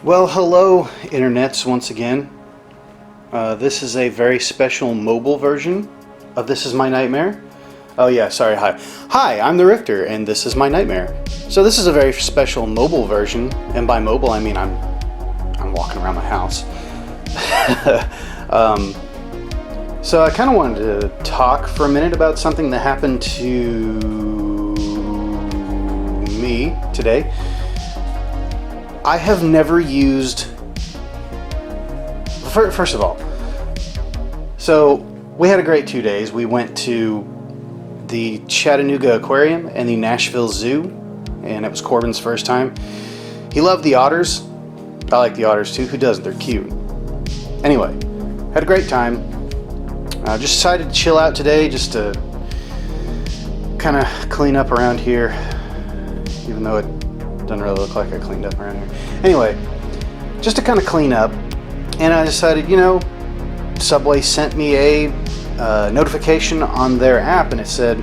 Well, hello, internets, once again. This is a very special mobile version of This Is My Nightmare. Oh yeah, sorry, hi. Hi, I'm the Rifter, and this is my nightmare. So this is a very special mobile version, and by mobile I mean I'm walking around my house. So I kind of wanted to talk for a minute about something that happened to me today. I have never used... First of all, so we had a great 2 days. We went to the Chattanooga Aquarium and the Nashville Zoo, and it was Corbin's first time. He loved the otters. I like the otters too. Who doesn't? They're cute. Anyway, had a great time. Just decided to chill out today, just to kind of clean up around here, even though it doesn't really look like I cleaned up around here. Anyway, just to kind of clean up, and I decided, Subway sent me a notification on their app, and it said,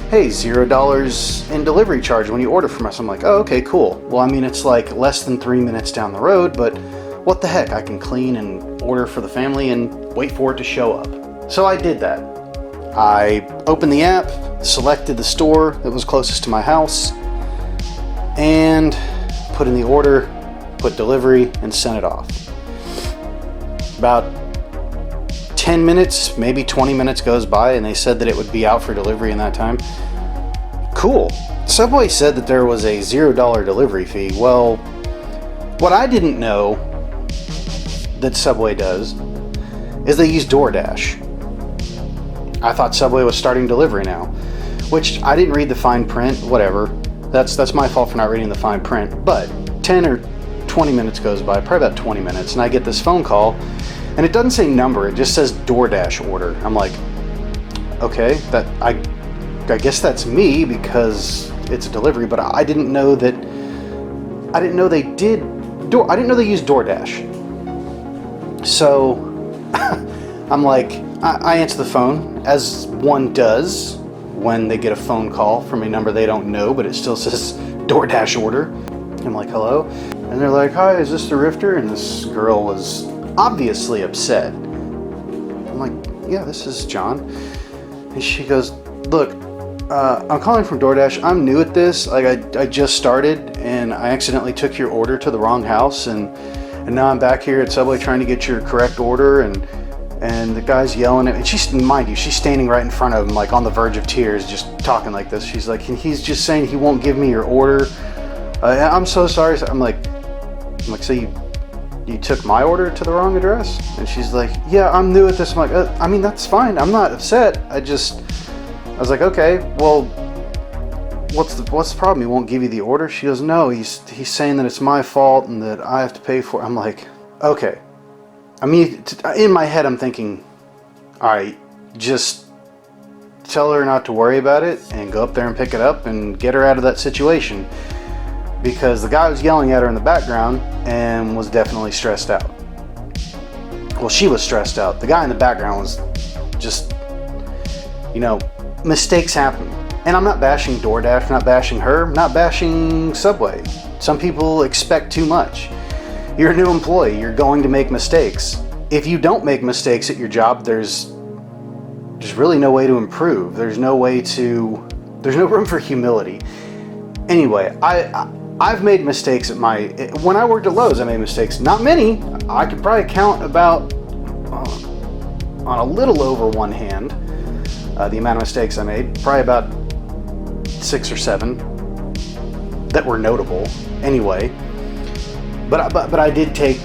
hey, $0 in delivery charge when you order from us. I'm like, oh, okay, cool. Well, I mean, it's like less than 3 minutes down the road, but what the heck? I can clean and order for the family and wait for it to show up. So I did that. I opened the app, selected the store that was closest to my house, and put in the order, put delivery, and sent it off. About 10 minutes, maybe 20 minutes goes by, and they said that it would be out for delivery in that time. Cool. Subway said that there was a $0 delivery fee. Well, what I didn't know that Subway does is they use DoorDash. I thought Subway was starting delivery now, which I didn't read the fine print, whatever. That's my fault for not reading the fine print. But 10 or 20 minutes goes by, probably about 20 minutes, and I get this phone call, and it doesn't say number, it just says DoorDash order. I'm like, okay, that I guess that's me because it's a delivery, but I didn't know they used DoorDash. So I'm like, I answer the phone, as one does when they get a phone call from a number they don't know, but it still says DoorDash order. I'm like, hello? And they're like, hi, is this the Rifter? And this girl was obviously upset. I'm like, yeah, this is John. And she goes, look, I'm calling from DoorDash. I'm new at this. Like, I just started, and I accidentally took your order to the wrong house, and now I'm back here at Subway trying to get your correct order, and the guy's yelling at me. And mind you, she's standing right in front of him, like on the verge of tears, just talking like this. She's like, and he's just saying he won't give me your order. I'm so sorry. I'm like, so you took my order to the wrong address? And she's like, yeah, I'm new at this. I'm like, I mean, that's fine. I'm not upset. I was like, okay, well, what's the problem? He won't give you the order? She goes, no, he's saying that it's my fault and that I have to pay for it. I'm like, okay. I mean, in my head, I'm thinking, all right, just tell her not to worry about it and go up there and pick it up and get her out of that situation. Because the guy was yelling at her in the background and was definitely stressed out. Well, she was stressed out. The guy in the background was just, mistakes happen. And I'm not bashing DoorDash, I'm not bashing her, I'm not bashing Subway. Some people expect too much. You're a new employee, you're going to make mistakes. If you don't make mistakes at your job, there's really no way to improve. There's no room for humility. Anyway, I've made mistakes when I worked at Lowe's, I made mistakes. Not many. I could probably count about on a little over one hand the amount of mistakes I made. Probably about 6 or 7 that were notable. Anyway, but I did take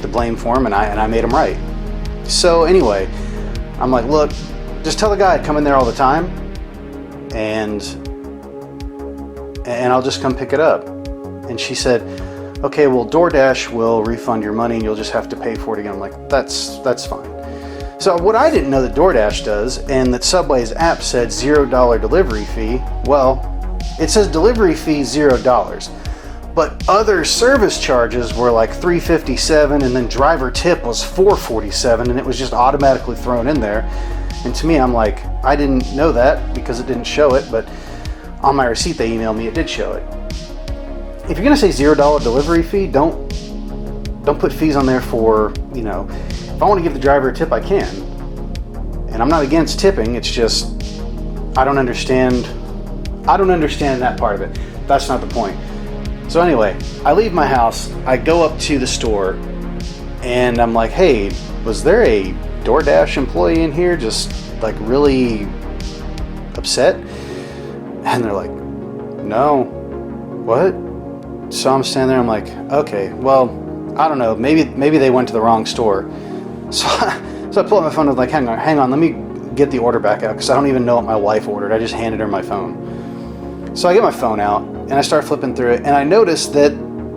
the blame for him, and I made him right. So anyway, I'm like, look, just tell the guy I'd come in there all the time, and I'll just come pick it up. And she said, okay, well, DoorDash will refund your money and you'll just have to pay for it again. I'm like, that's fine. So what I didn't know that DoorDash does, and that Subway's app said $0 delivery fee, well, it says delivery fee $0, but other service charges were like $3.57, and then driver tip was $4.47, and it was just automatically thrown in there. And to me, I'm like, I didn't know that because it didn't show it, but on my receipt they emailed me, it did show it. if you're gonna say $0 delivery fee, don't put fees on there for, if I want to give the driver a tip, I can. And I'm not against tipping. It's just I don't understand that part of it. That's not the point. So anyway, I leave my house, I go up to the store, and I'm like, hey, was there a DoorDash employee in here just like really upset? And they're like, no. What? So I'm standing there, I'm like, okay, well, I don't know, maybe they went to the wrong store. So I pull up my phone and I'm like, hang on, let me get the order back out, because I don't even know what my wife ordered. I just handed her my phone. So I get my phone out and I start flipping through it, and I notice that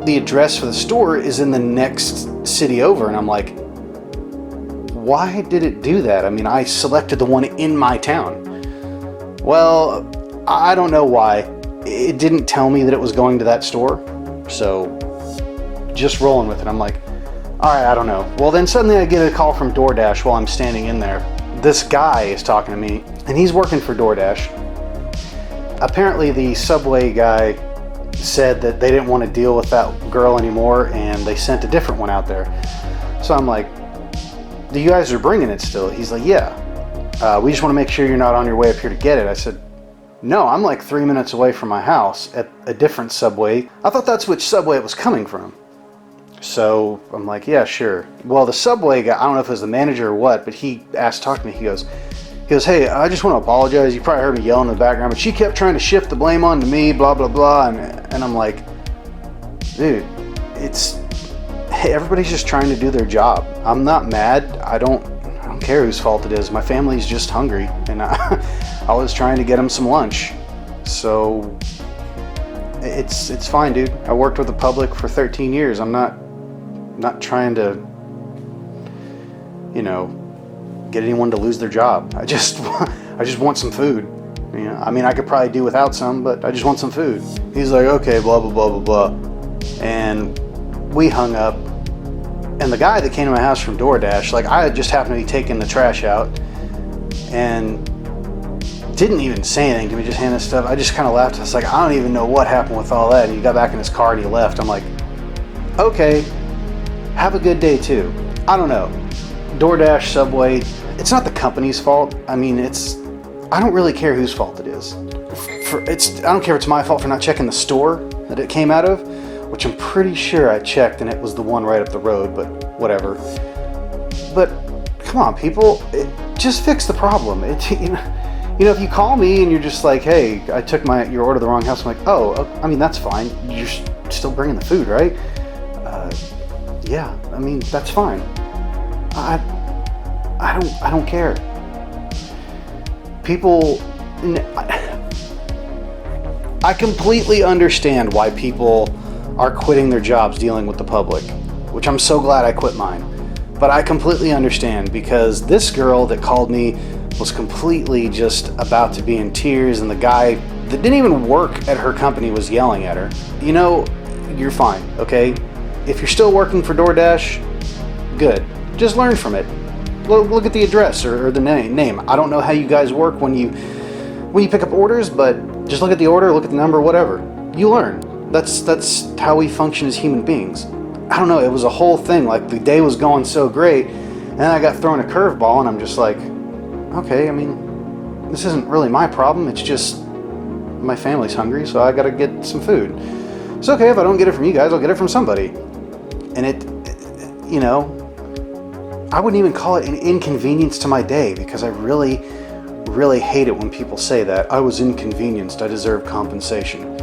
the address for the store is in the next city over, and I'm like, why did it do that? I mean, I selected the one in my town. Well, I don't know why. It didn't tell me that it was going to that store, so just rolling with it. I'm like, all right, I don't know. Well, then suddenly I get a call from DoorDash while I'm standing in there. This guy is talking to me, and he's working for DoorDash. Apparently the Subway guy said that they didn't want to deal with that girl anymore, and they sent a different one out there. So I'm like, you guys are bringing it still? He's like, yeah. We just want to make sure you're not on your way up here to get it. I said, no, I'm like 3 minutes away from my house at a different Subway. I thought that's which Subway it was coming from. So I'm like, yeah, sure. Well, the Subway guy, I don't know if it was the manager or what, but he asked to talk to me. He goes, hey, I just want to apologize. You probably heard me yelling in the background, but she kept trying to shift the blame onto me, blah, blah, blah. And I'm like, dude, hey, everybody's just trying to do their job. I'm not mad. I don't care whose fault it is. My family's just hungry, and I was trying to get them some lunch. So it's fine, dude. I worked with the public for 13 years. I'm not trying to, get anyone to lose their job. I just want some food. I mean, I could probably do without some, but I just want some food. He's like, okay, blah, blah, blah, blah, blah. And we hung up. And the guy that came to my house from DoorDash, like, I just happened to be taking the trash out and didn't even say anything to me, just handed stuff. I just kind of laughed. I was like, I don't even know what happened with all that. And he got back in his car and he left. I'm like, okay, have a good day too. I don't know. DoorDash, Subway, it's not the company's fault. I mean, I don't really care whose fault it is. I don't care if it's my fault for not checking the store that it came out of, which I'm pretty sure I checked and it was the one right up the road, but whatever. But come on, people, just fix the problem. If you call me and you're just like, hey, I took your order to the wrong house, I'm like, oh, I mean, that's fine. You're still bringing the food, right? Yeah, I mean, that's fine. I don't care. People, I completely understand why people are quitting their jobs dealing with the public, which I'm so glad I quit mine. But I completely understand, because this girl that called me was completely just about to be in tears, and the guy that didn't even work at her company was yelling at her. You're fine, okay? If you're still working for DoorDash, good. Just learn from it. Look at the address or the name. I don't know how you guys work when you pick up orders, but just look at the order, look at the number, whatever. You learn. That's how we function as human beings. I don't know, it was a whole thing. Like, the day was going so great, and then I got thrown a curveball, and I'm just like, okay, I mean, this isn't really my problem. It's just my family's hungry, so I gotta get some food. It's okay if I don't get it from you guys, I'll get it from somebody. And I wouldn't even call it an inconvenience to my day, because I really, really hate it when people say that. I was inconvenienced, I deserve compensation.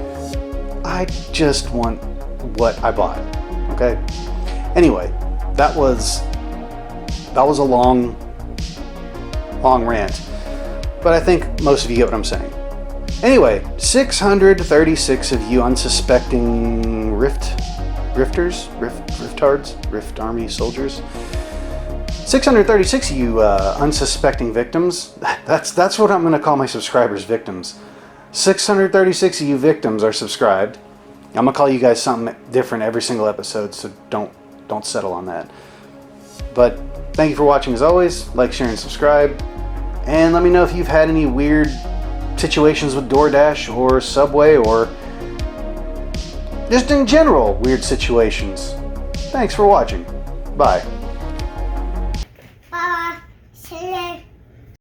I just want what I bought, okay? Anyway, that was a long rant, but I think most of you get what I'm saying. Anyway, 636 of you unsuspecting riftards, Rift Army soldiers. 636 of you unsuspecting victims. That's what I'm going to call my subscribers, victims. 636 of you victims are subscribed. I'm going to call you guys something different every single episode, so don't settle on that. But thank you for watching as always. Like, share, and subscribe. And let me know if you've had any weird situations with DoorDash or Subway or just in general weird situations. Thanks for watching. Bye.